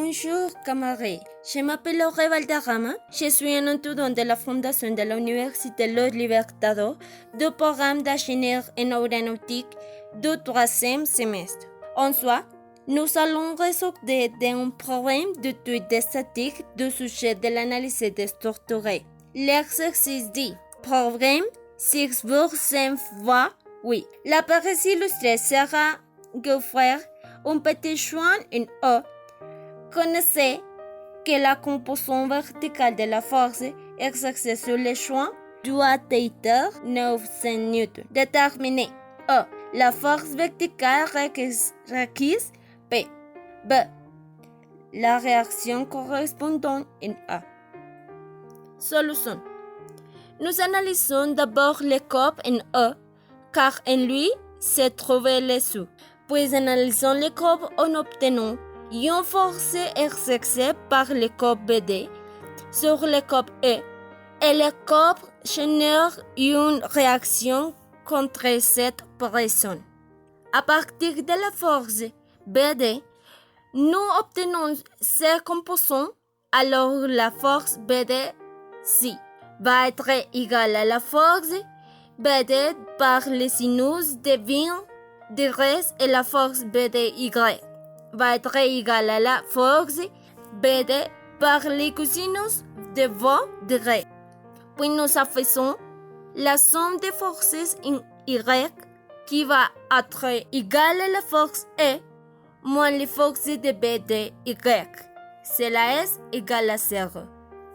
Bonjour camarades, je m'appelle Auré Valderrama, je suis un étudiant de la Fondation de l'Université Los Libertadores du programme d'ingénieur en aéronautique du 3e semestre. En soi, nous allons résoudre un problème d'étude statique du sujet de l'analyse déstructurée. L'exercice dit problème 6,5 fois 8. La paresse illustrée sera que faire un petit choix en E. Connaissez que la composition verticale de la force exercée sur le choix doit être 900 N. Déterminez E. La force verticale requise P. B. La réaction correspondante en A. Solution. Nous analysons d'abord le corps en E, car en lui se trouvait le sous. Puis analysons le corps en obtenant une force exercée par le corps BD sur le corps E, et le corps génère une réaction contre cette pression. À partir de la force BD, nous obtenons ces composants, alors la force BD C va être égale à la force BD par le sinus de 20 degrés et la force BDY va être égale à la force BD par le cosinus de 20 degrés. Puis nous faisons la somme des forces en Y qui va être égale à la force E moins les forces de BDY. Cela est égal à 0.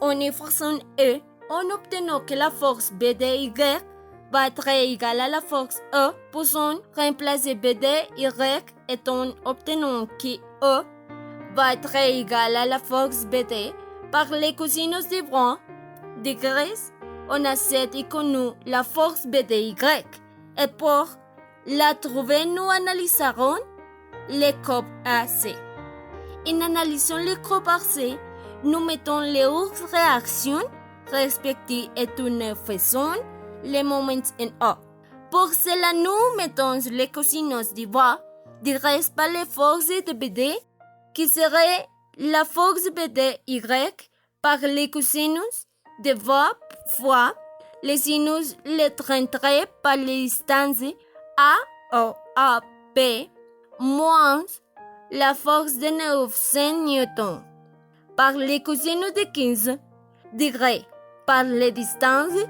En effaçant E, en obtenant que la force BDY va être égale à la force E, pouvons remplacer BDY et en obtenant que E va être égal à la force BD par les cosinus de 20 degrés, on a cette connu la force BDY. Et pour la trouver, nous analyserons les corps AC. En analysant les corps AC, nous mettons les réactions respectives et nous faisons les moments en A. Pour cela, nous mettons les cosinus de 20 degrés par les forces de BD, qui serait la force BDY par les cosinus de 20 fois les sinus les 33 par les distances A ou AB moins la force de 900 N par les cosinus de 15 degrés par les distances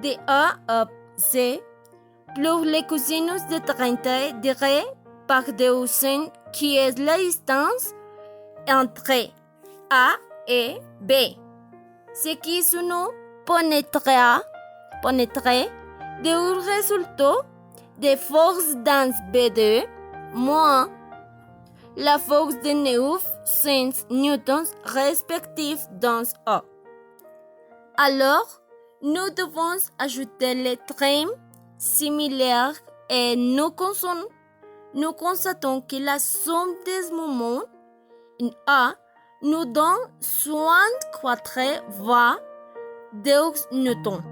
de A à C plus les cosinus de 30 degrés par 200 qui est la distance entre A et B. Ce qui nous pénétrera du résultat des forces dans B2 moins la force de 900 newtons respectifs dans A. Alors, nous devons ajouter les termes similaires et nous constatons que la somme des moments en A nous donne 64 fois 2 newtons.